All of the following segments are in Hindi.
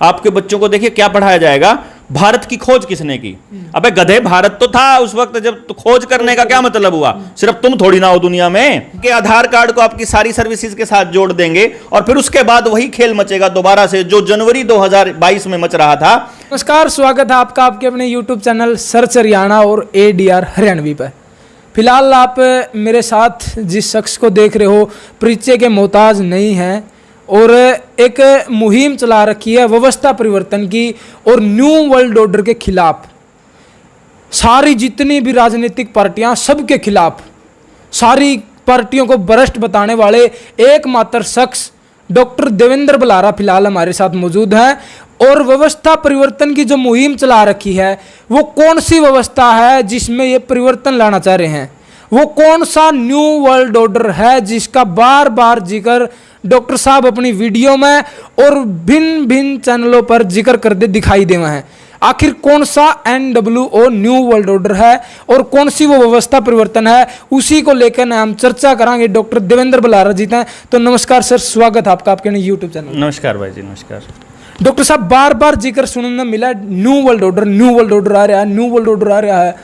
आपके बच्चों को देखिए क्या पढ़ाया जाएगा, भारत की खोज किसने की। अबे गधे, भारत तो था उस वक्त जब तो खोज करने का क्या मतलब हुआ, सिर्फ तुम थोड़ी ना हो दुनिया में। कि आधार कार्ड को आपकी सारी सर्विसेज के साथ जोड़ देंगे और फिर उसके बाद वही खेल मचेगा दोबारा से जो जनवरी 2022 में मच रहा था। नमस्कार, स्वागत है आपका आपके अपने YouTube चैनल सर्च हरियाणा और ADR हरियाणवी पर। फिलहाल आप मेरे साथ जिस शख्स को देख रहे हो परिचय के मोहताज नहीं हैं और एक मुहिम चला रखी है व्यवस्था परिवर्तन की और न्यू वर्ल्ड ऑर्डर के खिलाफ। सारी जितनी भी राजनीतिक पार्टियां, सबके खिलाफ, सारी पार्टियों को भ्रष्ट बताने वाले एकमात्र शख्स डॉक्टर देवेंद्र बलारा फिलहाल हमारे साथ मौजूद हैं। और व्यवस्था परिवर्तन की जो मुहिम चला रखी है वो कौन सी व्यवस्था है जिसमें ये परिवर्तन लाना चाह रहे हैं, वो कौन सा न्यू वर्ल्ड ऑर्डर है जिसका बार बार जिक्र डॉक्टर साहब अपनी वीडियो में और भिन्न भिन्न चैनलों पर जिक्र करते दिखाई दे हैं। आखिर कौन सा NWO न्यू वर्ल्ड ऑर्डर है और कौन सी वो व्यवस्था परिवर्तन है, उसी को लेकर हम चर्चा करांगे। डॉक्टर देवेंद्र बलारा जी हैं, तो नमस्कार सर, स्वागत है आपका आपके YouTube चैनल। नमस्कार भाई जी, नमस्कार। डॉक्टर साहब, बार बार जिक्र सुनने मिला new world order, new world order आ रहा है, न्यू वर्ल्ड ऑर्डर आ रहा है,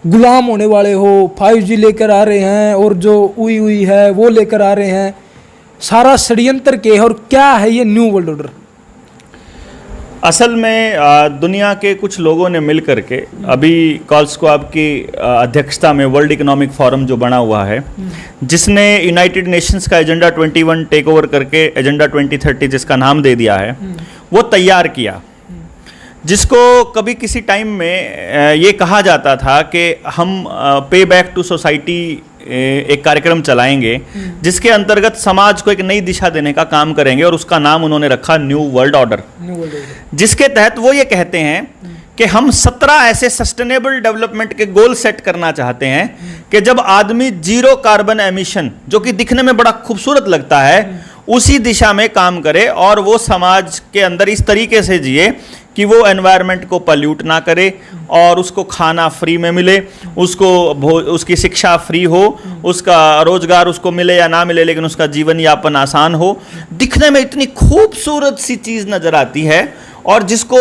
गुलाम होने वाले हो, 5G लेकर आ रहे हैं और जो उई है वो लेकर आ रहे हैं, सारा षड्यंत्र के है। और क्या है ये न्यू वर्ल्ड ऑर्डर? असल में दुनिया के कुछ लोगों ने मिल करके अभी कॉल्स को आपकी अध्यक्षता में वर्ल्ड इकोनॉमिक फोरम जो बना हुआ है, जिसने यूनाइटेड नेशंस का एजेंडा 21 टेक ओवर करके एजेंडा 2030 जिसका नाम दे दिया है, वो तैयार किया। जिसको कभी किसी टाइम में ये कहा जाता था कि हम पे बैक टू सोसाइटी एक कार्यक्रम चलाएंगे जिसके अंतर्गत समाज को एक नई दिशा देने का काम करेंगे और उसका नाम उन्होंने रखा न्यू वर्ल्ड ऑर्डर। जिसके तहत वो ये कहते हैं कि हम 17 ऐसे सस्टेनेबल डेवलपमेंट के गोल सेट करना चाहते हैं कि जब आदमी जीरो कार्बन एमिशन, जो कि दिखने में बड़ा खूबसूरत लगता है, उसी दिशा में काम करे और वो समाज के अंदर इस तरीके से जिए कि वो एनवायरनमेंट को पल्यूट ना करे और उसको खाना फ्री में मिले, उसको उसकी शिक्षा फ्री हो, उसका रोजगार उसको मिले या ना मिले, लेकिन उसका जीवन यापन आसान हो। दिखने में इतनी खूबसूरत सी चीज नजर आती है और जिसको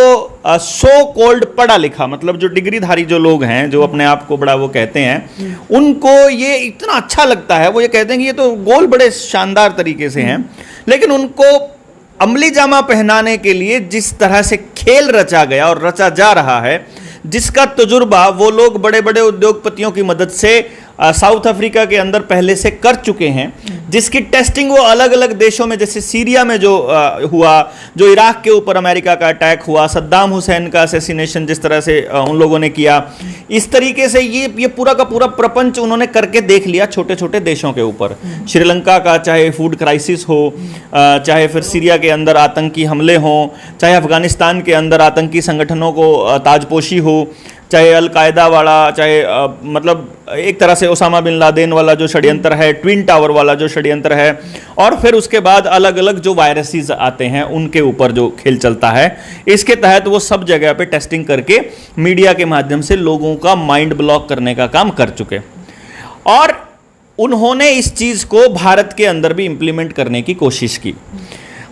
सो कॉल्ड पढ़ा लिखा, मतलब जो डिग्रीधारी जो लोग हैं, जो अपने आप को बड़ा वो कहते हैं, उनको ये इतना अच्छा लगता है। वो ये कहते हैं कि ये तो गोल बड़े शानदार तरीके से हैं, लेकिन उनको अमली जामा पहनाने के लिए जिस तरह से खेल रचा गया और रचा जा रहा है, जिसका तजुर्बा वो लोग बड़े बड़े उद्योगपतियों की मदद से साउथ अफ्रीका के अंदर पहले से कर चुके हैं, जिसकी टेस्टिंग वो अलग अलग देशों में, जैसे सीरिया में जो हुआ, जो इराक के ऊपर अमेरिका का अटैक हुआ, सद्दाम हुसैन का असैसिनेशन जिस तरह से उन लोगों ने किया, इस तरीके से ये पूरा का पूरा प्रपंच उन्होंने करके देख लिया छोटे छोटे देशों के ऊपर। श्रीलंका का चाहे फूड क्राइसिस हो, चाहे फिर सीरिया के अंदर आतंकी हमले हों, चाहे अफगानिस्तान के अंदर आतंकी संगठनों को ताजपोशी हो, चाहे अलकायदा वाला, चाहे मतलब एक तरह से ओसामा बिन लादेन वाला जो षड्यंत्र है, ट्विन टावर वाला जो षड्यंत्र है, और फिर उसके बाद अलग अलग जो वायरसेस आते हैं उनके ऊपर जो खेल चलता है, इसके तहत वो सब जगह पे टेस्टिंग करके मीडिया के माध्यम से लोगों का माइंड ब्लॉक करने का काम कर चुके। और उन्होंने इस चीज को भारत के अंदर भी इंप्लीमेंट करने की कोशिश की।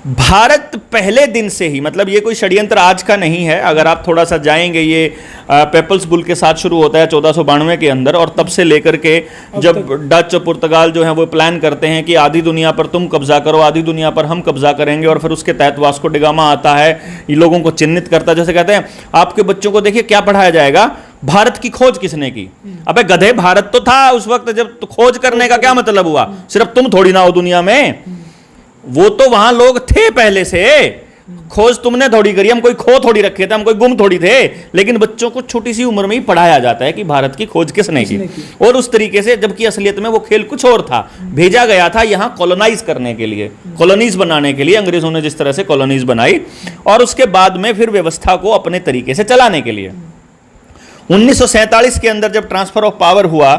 भारत पहले दिन से ही, मतलब ये कोई षड्यंत्र आज का नहीं है, अगर आप थोड़ा सा जाएंगे, ये पेपल्स बुल के साथ शुरू होता है 1492 के अंदर, और तब से लेकर के जब डच और पुर्तगाल जो है वो प्लान करते हैं कि आधी दुनिया पर तुम कब्जा करो, आधी दुनिया पर हम कब्जा करेंगे, और फिर उसके तहत वास्को डी गामा आता है, ये लोगों को चिन्हित करता है। जैसे कहते हैं आपके बच्चों को देखिए क्या पढ़ाया जाएगा, भारत की खोज किसने की। अबे गधे, भारत तो था उस वक्त जब तो खोज करने का क्या मतलब हुआ, सिर्फ तुम थोड़ी ना हो दुनिया में, वो तो वहां लोग थे पहले से। खोज तुमने थोड़ी करी, हम कोई खो थोड़ी रखे थे, हम कोई गुम थोड़ी थे। लेकिन बच्चों को छोटी सी उम्र में ही पढ़ाया जाता है कि भारत की खोज किसने की, और उस तरीके से, जबकि असलियत में वो खेल कुछ और था। भेजा गया था यहां कॉलोनाइज करने के लिए, कॉलोनीज बनाने के लिए, अंग्रेजों ने जिस तरह से कॉलोनीज बनाई, और उसके बाद में फिर व्यवस्था को अपने तरीके से चलाने के लिए। 1947 के अंदर जब ट्रांसफर ऑफ पावर हुआ,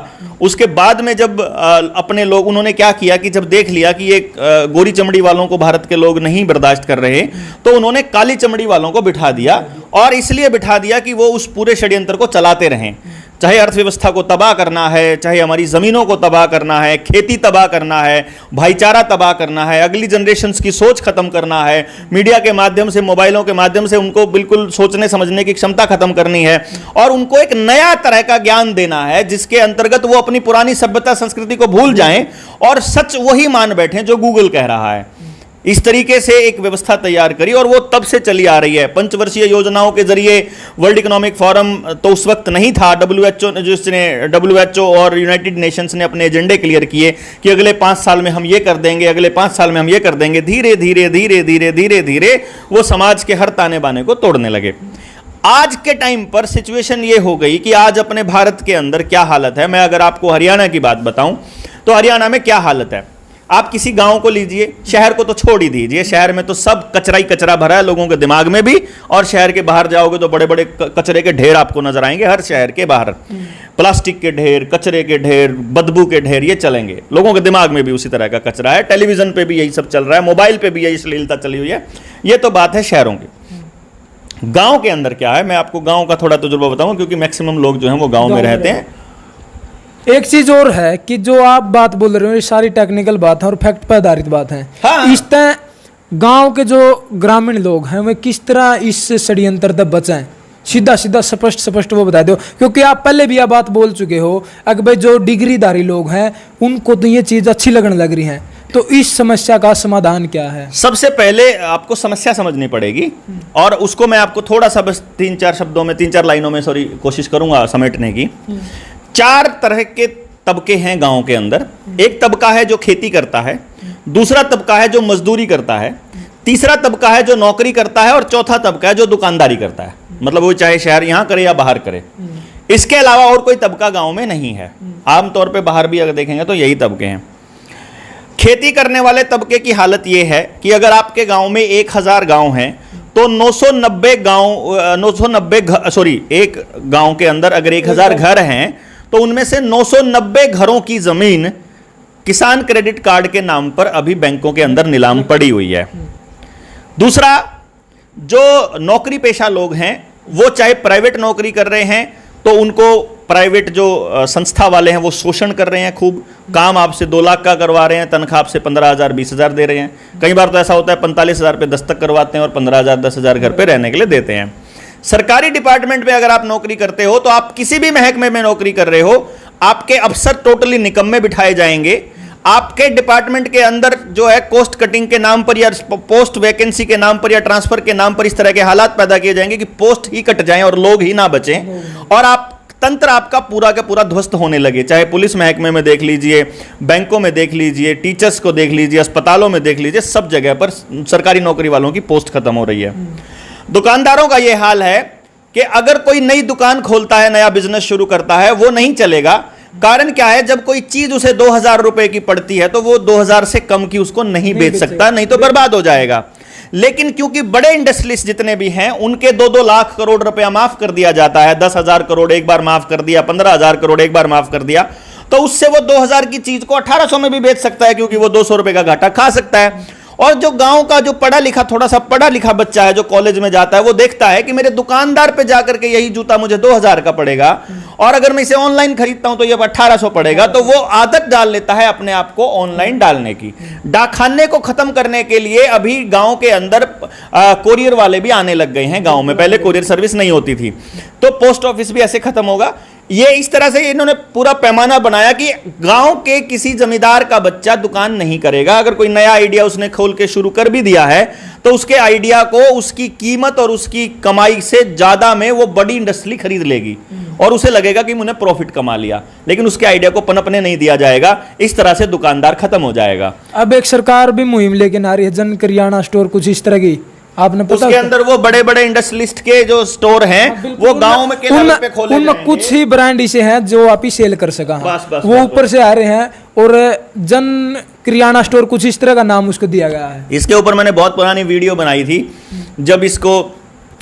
उसके बाद में जब अपने लोग, उन्होंने क्या किया कि जब देख लिया कि ये गोरी चमड़ी वालों को भारत के लोग नहीं बर्दाश्त कर रहे, तो उन्होंने काली चमड़ी वालों को बिठा दिया, और इसलिए बिठा दिया कि वो उस पूरे षड्यंत्र को चलाते रहें। चाहे अर्थव्यवस्था को तबाह करना है, चाहे हमारी ज़मीनों को तबाह करना है, खेती तबाह करना है, भाईचारा तबाह करना है, अगली जनरेशन्स की सोच खत्म करना है, मीडिया के माध्यम से, मोबाइलों के माध्यम से उनको बिल्कुल सोचने समझने की क्षमता खत्म करनी है और उनको एक नया तरह का ज्ञान देना है जिसके अंतर्गत वो अपनी पुरानी सभ्यता संस्कृति को भूल जाएं और सच वही मान बैठें जो गूगल कह रहा है। इस तरीके से एक व्यवस्था तैयार करी और वो तब से चली आ रही है। पंचवर्षीय योजनाओं के जरिए वर्ल्ड इकोनॉमिक फोरम तो उस वक्त नहीं था, WHO और यूनाइटेड नेशंस ने अपने एजेंडे क्लियर किए कि अगले 5 साल में हम ये कर देंगे, अगले 5 साल में हम ये कर देंगे। धीरे धीरे धीरे धीरे धीरे धीरे वो समाज के हर ताने बाने को तोड़ने लगे। आज के टाइम पर सिचुएशन ये हो गई कि आज अपने भारत के अंदर क्या हालत है। मैं अगर आपको हरियाणा की बात बताऊं तो हरियाणा में क्या हालत है। आप किसी गांव को लीजिए, शहर को तो छोड़ ही दीजिए, शहर में तो सब कचरा ही कचरा भरा है लोगों के दिमाग में भी, और शहर के बाहर जाओगे तो बड़े बड़े कचरे के ढेर आपको नजर आएंगे। हर शहर के बाहर प्लास्टिक के ढेर, कचरे के ढेर, बदबू के ढेर ये चलेंगे। लोगों के दिमाग में भी उसी तरह का कचरा है। टेलीविजन पे भी यही सब चल रहा है, मोबाइल पे भी यही अश्लीलता चली हुई है। ये तो बात है शहरों की। गांव के अंदर क्या है, मैं आपको गांव का थोड़ा तजुर्बा बताऊं क्योंकि मैक्सिमम लोग जो हैं वो गांव में रहते हैं। एक चीज और है कि जो आप बात बोल रहे हो ये सारी टेक्निकल बात है और फैक्ट पर आधारित बात है। हाँ। इस तरह गांव के जो ग्रामीण लोग हैं वे किस तरह इस षड्यंत्र तक बचाएं, सीधा सीधा स्पष्ट वो बता दो, क्योंकि आप पहले भी यह बात बोल चुके हो अगर भाई जो डिग्रीधारी लोग हैं उनको तो ये चीज अच्छी लगने लग रही है। तो इस समस्या का समाधान क्या है? सबसे पहले आपको समस्या समझनी पड़ेगी और उसको मैं आपको थोड़ा सा बस 3-4 लाइनों में कोशिश करूंगा समेटने की। 4 तरह के तबके हैं गांव के अंदर। एक तबका है जो खेती करता है, दूसरा तबका है जो मजदूरी करता है, तीसरा तबका है जो नौकरी करता है और चौथा तबका है जो दुकानदारी करता है। मतलब वो चाहे शहर यहां करे या बाहर करे, इसके अलावा और कोई तबका गांव में नहीं है। आमतौर पे बाहर भी अगर देखेंगे तो यही तबके हैं। खेती करने वाले तबके की हालत यह है कि अगर आपके गांव में 1000 गांव हैं तो 990 एक गांव के अंदर अगर 1000 घर हैं तो उनमें से 990 घरों की जमीन किसान क्रेडिट कार्ड के नाम पर अभी बैंकों के अंदर नीलाम पड़ी हुई है। दूसरा, जो नौकरी पेशा लोग हैं वो चाहे प्राइवेट नौकरी कर रहे हैं तो उनको प्राइवेट जो संस्था वाले हैं वो शोषण कर रहे हैं, खूब काम आपसे 2 लाख का करवा रहे हैं, तनख्वाह आपसे 15,000 20,000 दे रहे हैं। कई बार तो ऐसा होता है 45,000 पे दस्तक करवाते हैं और 15,000 10,000 घर पे रहने के लिए देते हैं। सरकारी डिपार्टमेंट में अगर आप नौकरी करते हो तो आप किसी भी महकमे में नौकरी कर रहे हो, आपके अफसर टोटली निकम्मे बिठाए जाएंगे। आपके डिपार्टमेंट के अंदर जो है कोस्ट कटिंग के नाम पर या पोस्ट वैकेंसी के नाम पर या ट्रांसफर के नाम पर इस तरह के हालात पैदा किए जाएंगे कि पोस्ट ही कट जाएं और लोग ही ना बचें और आप तंत्र आपका पूरा का पूरा ध्वस्त होने लगे। चाहे पुलिस महकमे में देख लीजिए, बैंकों में देख लीजिए, टीचर्स को देख लीजिए, अस्पतालों में देख लीजिए, सब जगह पर सरकारी नौकरी वालों की पोस्ट खत्म हो रही है। दुकानदारों का यह हाल है कि अगर कोई नई दुकान खोलता है, नया बिजनेस शुरू करता है, वो नहीं चलेगा। कारण क्या है, जब कोई चीज उसे 2000 रुपए की पड़ती है तो वो 2000 से कम की उसको नहीं बेच सकता, नहीं तो बर्बाद हो जाएगा। लेकिन क्योंकि बड़े इंडस्ट्रीज जितने भी हैं उनके 2-2 लाख करोड़ रुपया माफ कर दिया जाता है, 10,000 करोड़ एक बार माफ कर दिया, 15,000 करोड़ एक बार माफ कर दिया, तो उससे वो 2000 की चीज को 1800 में भी बेच सकता है क्योंकि वो 200 रुपए का घाटा खा सकता है। और जो गांव का जो पढ़ा लिखा, थोड़ा सा पढ़ा लिखा बच्चा है जो कॉलेज में जाता है, वो देखता है कि मेरे दुकानदार पे जाकर के यही जूता मुझे 2000 का पड़ेगा और अगर मैं इसे ऑनलाइन खरीदता हूं तो ये 1800 पड़ेगा, तो वो आदत डाल लेता है अपने आप को ऑनलाइन डालने की। डाकखाने को खत्म करने के लिए अभी गांव के अंदर कोरियर वाले भी आने लग गए हैं। गांव में पहले कोरियर सर्विस नहीं होती थी, तो पोस्ट ऑफिस भी ऐसे खत्म होगा। ये इस तरह से इन्होंने पूरा पैमाना बनाया कि गांव के किसी जमींदार का बच्चा दुकान नहीं करेगा। अगर कोई नया आइडिया उसने खोल के शुरू कर भी दिया है तो उसके आइडिया को उसकी कीमत और उसकी कमाई से ज्यादा में वो बड़ी इंडस्ट्री खरीद लेगी और उसे लगेगा कि मैंने प्रॉफिट कमा लिया, लेकिन उसके आइडिया को पनपने नहीं दिया जाएगा। इस तरह से दुकानदार खत्म हो जाएगा। अब एक सरकार भी मुहिम लेके आ रही है, जन करियाना स्टोर कुछ इस तरह की, आपने पता उसके अंदर वो बड़े बड़े इंडस्ट्रियलिस्ट के जो स्टोर हैं वो गांव में के लेवल पे खोले उनमें कुछ ही ब्रांड ऐसे हैं जो आप ही सेल कर सका। वो ऊपर से आ रहे हैं और जन किराना स्टोर कुछ इस तरह का नाम उसको दिया गया है। इसके ऊपर मैंने बहुत पुरानी वीडियो बनाई थी जब इसको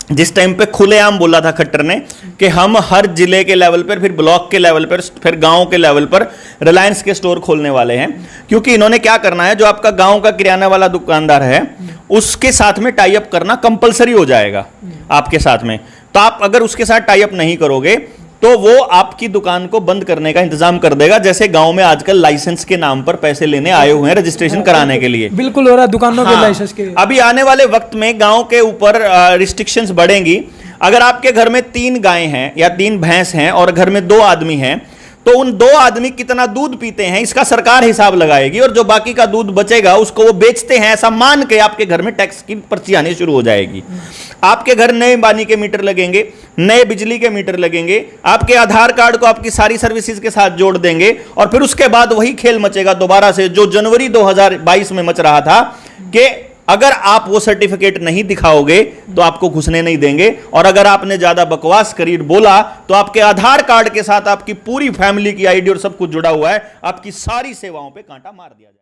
जिस टाइम पे खुलेआम बोला था खट्टर ने कि हम हर जिले के लेवल पर, फिर ब्लॉक के लेवल पर, फिर गांव के लेवल पर रिलायंस के स्टोर खोलने वाले हैं। क्योंकि इन्होंने क्या करना है, जो आपका गांव का किराना वाला दुकानदार है उसके साथ में टाई अप करना कंपलसरी हो जाएगा आपके साथ में। तो आप अगर उसके साथ टाई अप नहीं करोगे तो वो आपकी दुकान को बंद करने का इंतजाम कर देगा, जैसे गांव में आजकल लाइसेंस के नाम पर पैसे लेने आए हुए हैं रजिस्ट्रेशन कराने के लिए। बिल्कुल हो रहा है दुकानों के हाँ, लाइसेंस के। अभी आने वाले वक्त में गांव के ऊपर रिस्ट्रिक्शंस बढ़ेंगी। अगर आपके घर में 3 गायें हैं या 3 भैंस हैं और घर में 2 आदमी हैं, तो उन 2 आदमी कितना दूध पीते हैं इसका सरकार हिसाब लगाएगी, और जो बाकी का दूध बचेगा उसको वो बेचते हैं ऐसा मान के आपके घर में टैक्स की पर्ची आनी शुरू हो जाएगी। आपके घर नए पानी के मीटर लगेंगे, नए बिजली के मीटर लगेंगे, आपके आधार कार्ड को आपकी सारी सर्विसेज के साथ जोड़ देंगे, और फिर उसके बाद वही खेल मचेगा दोबारा से जो जनवरी 2022 में मच रहा था कि अगर आप वो सर्टिफिकेट नहीं दिखाओगे तो आपको घुसने नहीं देंगे, और अगर आपने ज्यादा बकवास करी बोला तो आपके आधार कार्ड के साथ आपकी पूरी फैमिली की आईडी और सब कुछ जुड़ा हुआ है, आपकी सारी सेवाओं पे कांटा मार दिया जाए।